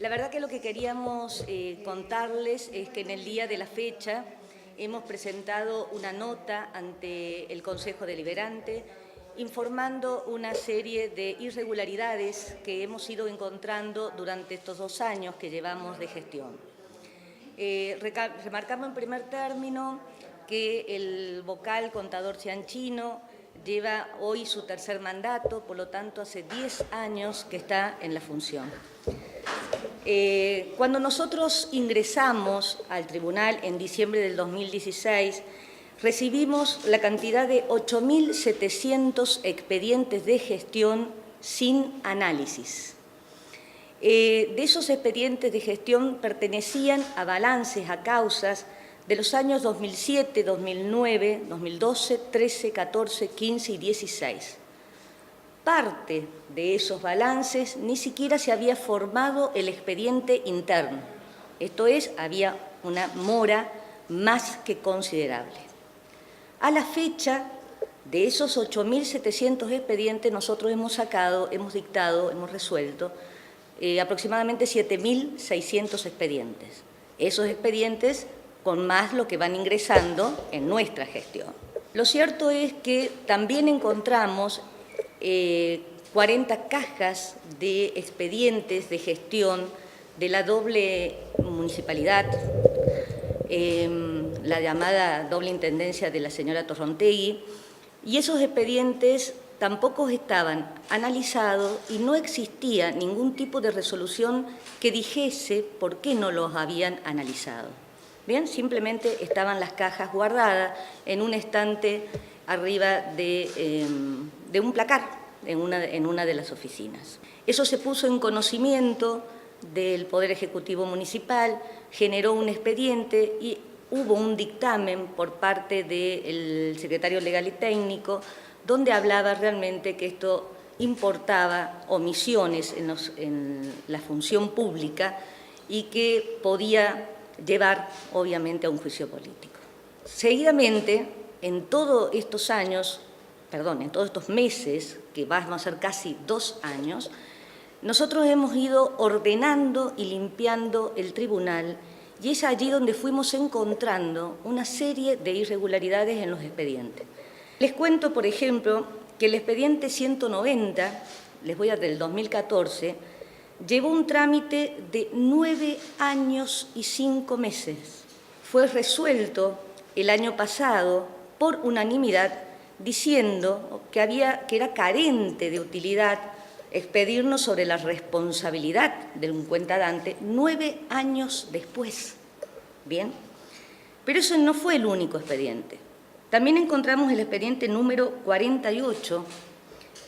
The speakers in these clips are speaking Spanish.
La verdad que lo que queríamos contarles es que en el día de la fecha hemos presentado una nota ante el Consejo Deliberante informando una serie de irregularidades que hemos ido encontrando durante estos 2 años que llevamos de gestión. Remarcamos en primer término que el vocal contador Cianchino lleva hoy su 3er mandato, por lo tanto hace 10 años que está en la función. Cuando nosotros ingresamos al tribunal en diciembre del 2016, recibimos la cantidad de 8.700 expedientes de gestión sin análisis. De esos expedientes de gestión pertenecían a balances, a causas de los años 2007, 2009, 2012, 13, 14, 15 y 16. Parte de esos balances ni siquiera se había formado el expediente interno. Esto es, había una mora más que considerable. A la fecha de esos 8.700 expedientes, nosotros hemos dictado, hemos resuelto aproximadamente 7.600 expedientes. Esos expedientes con más lo que van ingresando en nuestra gestión. Lo cierto es que también encontramos 40 cajas de expedientes de gestión de la doble municipalidad, la llamada doble intendencia de la señora Torrontegui, y esos expedientes tampoco estaban analizados y no existía ningún tipo de resolución que dijese por qué no los habían analizado. Bien, simplemente estaban las cajas guardadas en un estante arriba de un placar en una de las oficinas. Eso se puso en conocimiento del Poder Ejecutivo Municipal, generó un expediente y hubo un dictamen por parte del secretario legal y técnico donde hablaba realmente que esto importaba omisiones en la función pública y que podía llevar, obviamente, a un juicio político. Seguidamente, en todos estos meses, que van a ser casi 2 años, nosotros hemos ido ordenando y limpiando el tribunal y es allí donde fuimos encontrando una serie de irregularidades en los expedientes. Les cuento, por ejemplo, que el expediente 190, del 2014, llevó un trámite de 9 años y 5 meses. Fue resuelto el año pasado por unanimidad diciendo que era carente de utilidad expedirnos sobre la responsabilidad de un cuentadante 9 años después. Bien, pero eso no fue el único expediente. También encontramos el expediente número 48,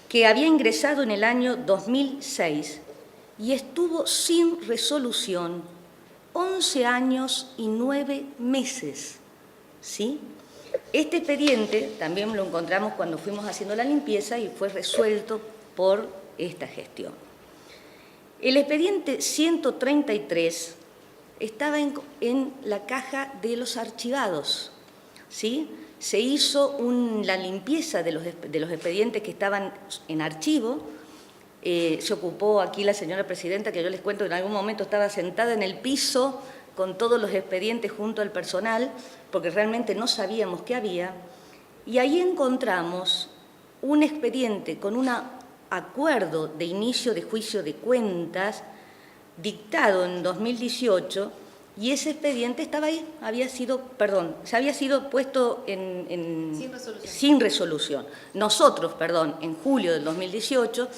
que había ingresado en el año 2006 y estuvo sin resolución 11 años y 9 meses. ¿Sí? Este expediente también lo encontramos cuando fuimos haciendo la limpieza y fue resuelto por esta gestión. El expediente 133 estaba en la caja de los archivados, ¿sí? Se hizo la limpieza de los expedientes que estaban en archivo. Se ocupó aquí la señora presidenta, que yo les cuento que en algún momento estaba sentada en el piso con todos los expedientes junto al personal, porque realmente no sabíamos qué había, y ahí encontramos un expediente con un acuerdo de inicio de juicio de cuentas dictado en 2018, y ese expediente estaba ahí, se había sido puesto sin resolución. Nosotros, en julio del 2018,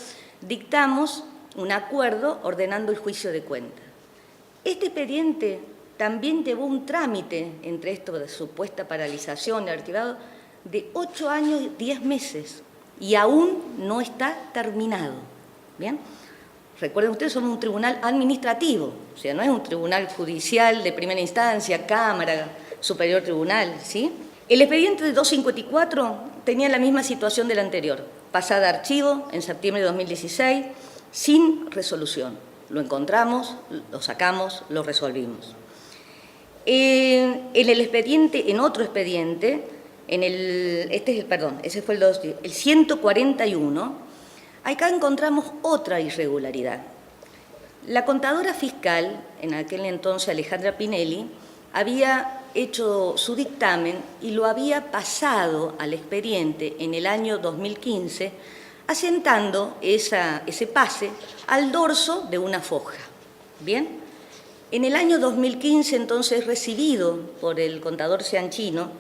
dictamos un acuerdo ordenando el juicio de cuentas. Este expediente también llevó un trámite, entre esto de supuesta paralización de archivado, de 8 años y 10 meses, y aún no está terminado. ¿Bien? Recuerden ustedes, somos un tribunal administrativo, o sea, no es un tribunal judicial de primera instancia, Cámara, Superior Tribunal, ¿sí? El expediente de 254 tenía la misma situación del anterior, pasada a archivo en septiembre de 2016, sin resolución. Lo encontramos, lo sacamos, lo resolvimos. En otro expediente, ese fue el 141, acá encontramos otra irregularidad. La contadora fiscal, en aquel entonces Alejandra Pinelli, había hecho su dictamen y lo había pasado al expediente en el año 2015, asentando ese pase al dorso de una foja. Bien, en el año 2015 entonces recibido por el contador Cianchino,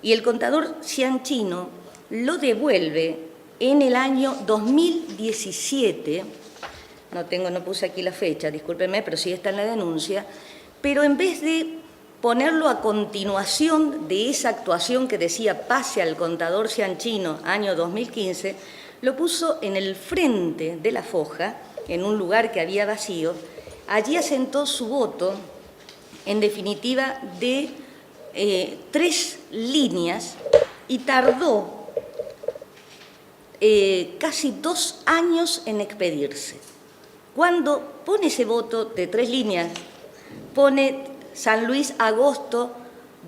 y el contador Cianchino lo devuelve en el año 2017, no puse aquí la fecha, discúlpenme, pero sí está en la denuncia, pero en vez de ponerlo a continuación de esa actuación que decía pase al contador Cianchino, año 2015, lo puso en el frente de la foja, en un lugar que había vacío. Allí asentó su voto, en definitiva, de 3 líneas y tardó casi 2 años en expedirse. Cuando pone ese voto de 3 líneas, pone San Luis, agosto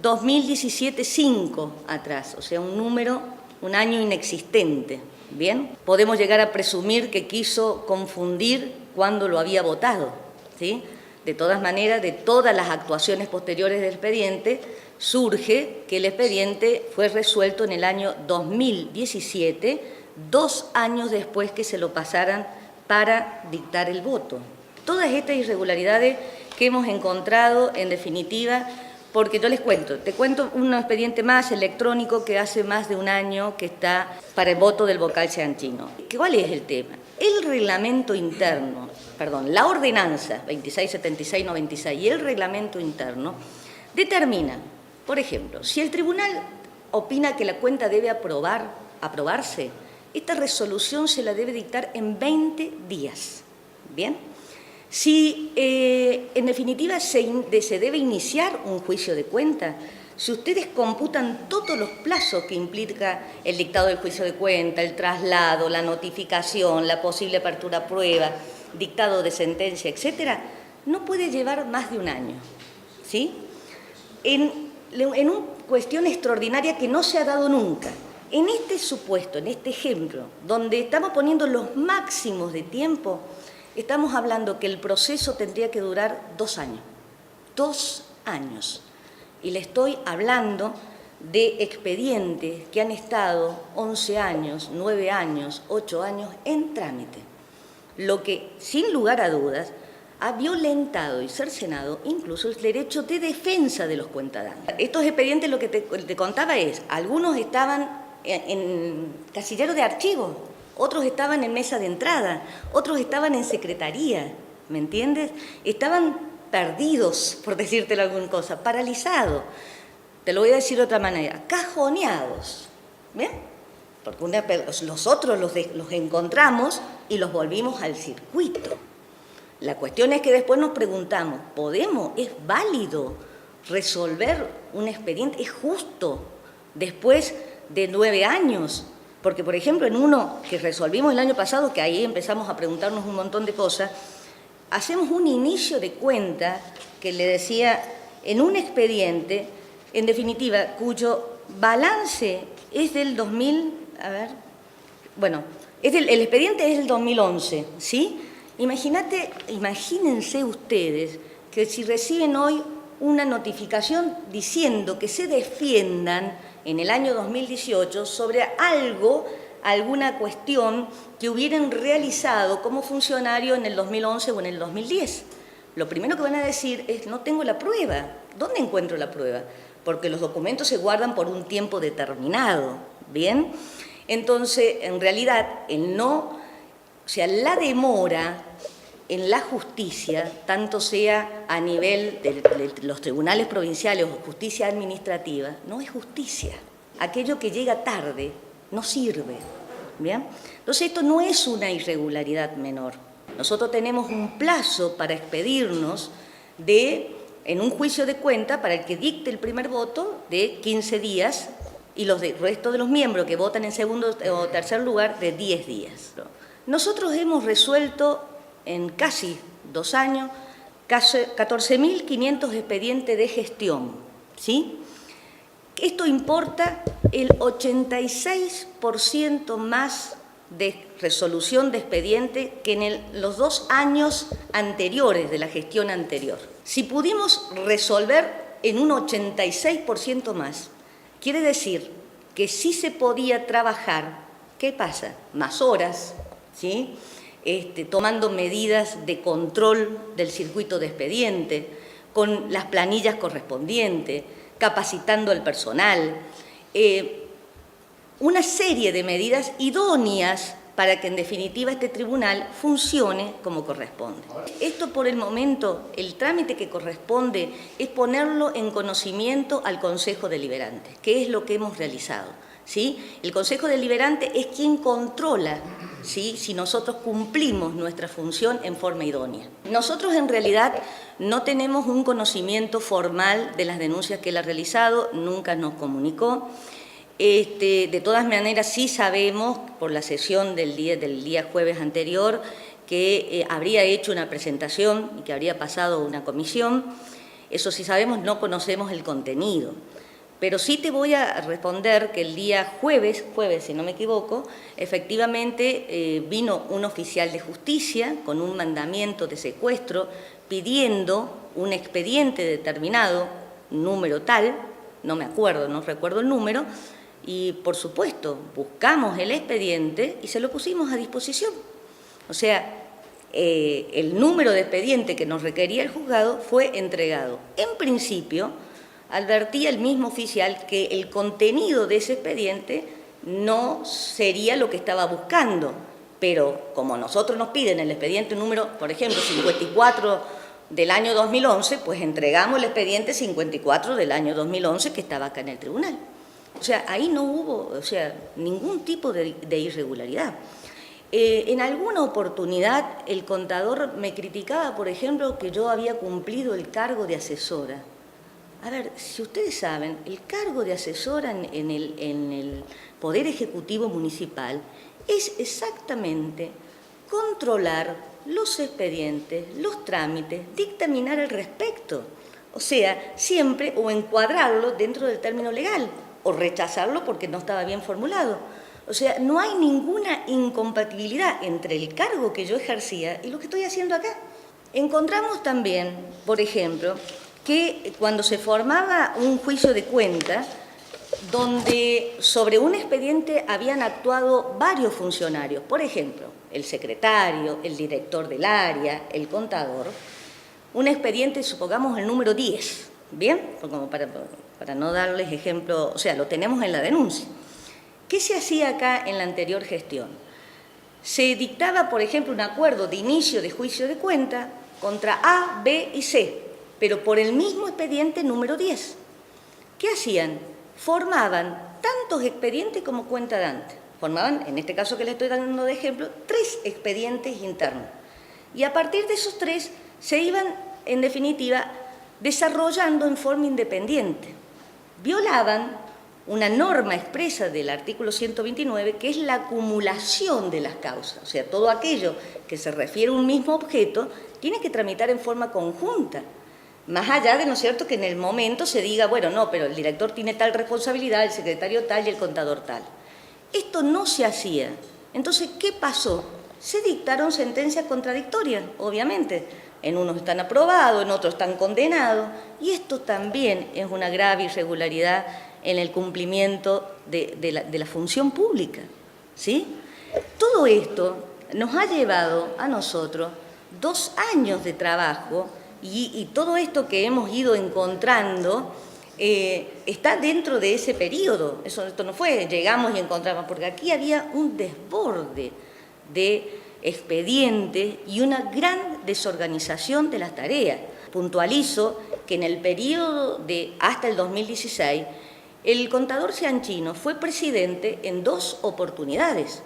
2017, 5 atrás, o sea, un año inexistente. Bien, podemos llegar a presumir que quiso confundir cuando lo había votado, ¿sí? De todas maneras, de todas las actuaciones posteriores del expediente, surge que el expediente fue resuelto en el año 2017, 2 años después que se lo pasaran para dictar el voto. Todas estas irregularidades que hemos encontrado, en definitiva, porque yo te cuento un expediente más electrónico que hace más de un año que está para el voto del vocal cianchino. ¿Cuál es el tema? El reglamento interno, la ordenanza 2676/96 y el reglamento interno determinan, por ejemplo, si el tribunal opina que la cuenta debe aprobarse, esta resolución se la debe dictar en 20 días. ¿Bien? Si, en definitiva, se debe iniciar un juicio de cuenta, si ustedes computan todos los plazos que implica el dictado del juicio de cuenta, el traslado, la notificación, la posible apertura a prueba, dictado de sentencia, etcétera, no puede llevar más de un año, ¿sí? En una cuestión extraordinaria que no se ha dado nunca. En este supuesto, en este ejemplo, donde estamos poniendo los máximos de tiempo, estamos hablando que el proceso tendría que durar 2 años. 2 años. Y le estoy hablando de expedientes que han estado 11 años, 9 años, 8 años en trámite. Lo que, sin lugar a dudas, ha violentado y cercenado incluso el derecho de defensa de los cuentadanos. Estos expedientes, lo que te contaba es, algunos estaban en casillero de archivos, otros estaban en mesa de entrada, otros estaban en secretaría, ¿me entiendes? Estaban perdidos, por decírtelo alguna cosa, paralizados. Te lo voy a decir de otra manera, cajoneados, ¿bien? Porque los otros los encontramos y los volvimos al circuito. La cuestión es que después nos preguntamos, ¿es válido resolver un expediente? ¿Es justo después de 9 años? Porque, por ejemplo, en uno que resolvimos el año pasado, que ahí empezamos a preguntarnos un montón de cosas, hacemos un inicio de cuenta que le decía en un expediente, en definitiva, cuyo balance es del 2000, el expediente es del 2011, ¿sí? Imagínense ustedes que si reciben hoy una notificación diciendo que se defiendan en el año 2018 sobre alguna cuestión que hubieran realizado como funcionario en el 2011 o en el 2010. Lo primero que van a decir es, no tengo la prueba. ¿Dónde encuentro la prueba? Porque los documentos se guardan por un tiempo determinado, ¿bien? Entonces, en realidad, la demora en la justicia, tanto sea a nivel de los tribunales provinciales o justicia administrativa, no es justicia. Aquello que llega tarde no sirve. ¿Bien? Entonces, esto no es una irregularidad menor. Nosotros tenemos un plazo para expedirnos en un juicio de cuenta para el que dicte el primer voto de 15 días y el resto de los miembros que votan en segundo o tercer lugar de 10 días. Nosotros hemos resuelto en casi 2 años 14.500 expedientes de gestión, ¿sí? Esto importa el 86% más de resolución de expediente que en los 2 años anteriores de la gestión anterior. Si pudimos resolver en un 86% más, quiere decir que sí se podía trabajar. ¿Qué pasa? Más horas, ¿sí? Tomando medidas de control del circuito de expediente, con las planillas correspondientes, capacitando al personal, una serie de medidas idóneas para que en definitiva este tribunal funcione como corresponde. Esto por el momento, el trámite que corresponde es ponerlo en conocimiento al Consejo Deliberante, que es lo que hemos realizado, ¿sí? El Consejo Deliberante es quien controla, ¿sí?, si nosotros cumplimos nuestra función en forma idónea. Nosotros en realidad no tenemos un conocimiento formal de las denuncias que él ha realizado, nunca nos comunicó. De todas maneras sí sabemos por la sesión del día jueves anterior que habría hecho una presentación y que habría pasado una comisión. Eso sí sabemos, no conocemos el contenido. Pero sí te voy a responder que el día jueves si no me equivoco, efectivamente vino un oficial de justicia con un mandamiento de secuestro pidiendo un expediente determinado, número tal, no me acuerdo, no recuerdo el número, y por supuesto buscamos el expediente y se lo pusimos a disposición. O sea, el número de expediente que nos requería el juzgado fue entregado. En principio, advertía el mismo oficial que el contenido de ese expediente no sería lo que estaba buscando, pero como nosotros nos piden el expediente número, por ejemplo, 54 del año 2011, pues entregamos el expediente 54 del año 2011 que estaba acá en el tribunal. O sea, ahí no hubo, ningún tipo de irregularidad. En alguna oportunidad el contador me criticaba, por ejemplo, que yo había cumplido el cargo de asesora. A ver, si ustedes saben, el cargo de asesora en el Poder Ejecutivo Municipal es exactamente controlar los expedientes, los trámites, dictaminar al respecto. O sea, siempre o encuadrarlo dentro del término legal o rechazarlo porque no estaba bien formulado. O sea, no hay ninguna incompatibilidad entre el cargo que yo ejercía y lo que estoy haciendo acá. Encontramos también, por ejemplo, que cuando se formaba un juicio de cuenta, donde sobre un expediente habían actuado varios funcionarios, por ejemplo, el secretario, el director del área, el contador, un expediente, supongamos el número 10, ¿bien? Como para no darles ejemplo, o sea, lo tenemos en la denuncia. ¿Qué se hacía acá en la anterior gestión? Se dictaba, por ejemplo, un acuerdo de inicio de juicio de cuenta contra A, B y C, pero por el mismo expediente número 10. ¿Qué hacían? Formaban tantos expedientes como cuenta dante. Formaban, en este caso que les estoy dando de ejemplo, 3 expedientes internos. Y a partir de esos 3 se iban, en definitiva, desarrollando en forma independiente. Violaban una norma expresa del artículo 129, que es la acumulación de las causas. O sea, todo aquello que se refiere a un mismo objeto tiene que tramitar en forma conjunta. Más allá de, ¿no es cierto?, que en el momento se diga, bueno, no, pero el director tiene tal responsabilidad, el secretario tal y el contador tal. Esto no se hacía. Entonces, ¿qué pasó? Se dictaron sentencias contradictorias, obviamente. En unos están aprobados, en otros están condenados, y esto también es una grave irregularidad en el cumplimiento de la función pública, ¿sí? Todo esto nos ha llevado a nosotros 2 años de trabajo y todo esto que hemos ido encontrando está dentro de ese periodo. Esto no fue, llegamos y encontramos, porque aquí había un desborde de expedientes y una gran desorganización de las tareas. Puntualizo que en el periodo de hasta el 2016, el contador Cianchino fue presidente en 2 oportunidades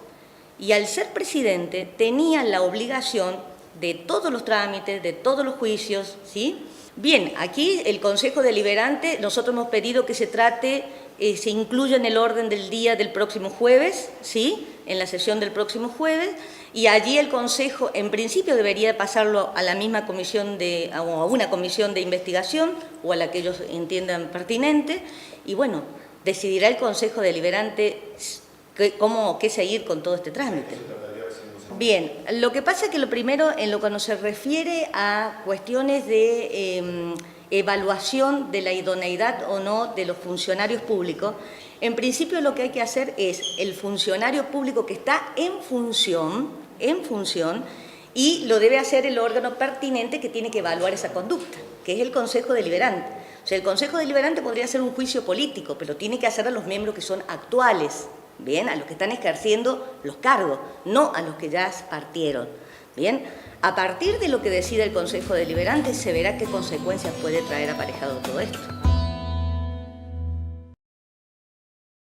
y al ser presidente tenía la obligación de todos los trámites, de todos los juicios, ¿sí? Bien, aquí el Consejo Deliberante, nosotros hemos pedido que se trate, se incluya en el orden del día del próximo jueves, ¿sí?, en la sesión del próximo jueves, y allí el Consejo, en principio, debería pasarlo a la misma comisión o a una comisión de investigación o a la que ellos entiendan pertinente, y bueno, decidirá el Consejo Deliberante qué seguir con todo este trámite. Bien, lo que pasa es que lo primero, en lo que nos se refiere a cuestiones de evaluación de la idoneidad o no de los funcionarios públicos, en principio lo que hay que hacer es el funcionario público que está en función, y lo debe hacer el órgano pertinente que tiene que evaluar esa conducta, que es el Consejo Deliberante. O sea, el Consejo Deliberante podría ser un juicio político, pero tiene que hacer a los miembros que son actuales, ¿bien? A los que están ejerciendo los cargos, no a los que ya partieron, ¿bien? A partir de lo que decida el Consejo Deliberante se verá qué consecuencias puede traer aparejado todo esto.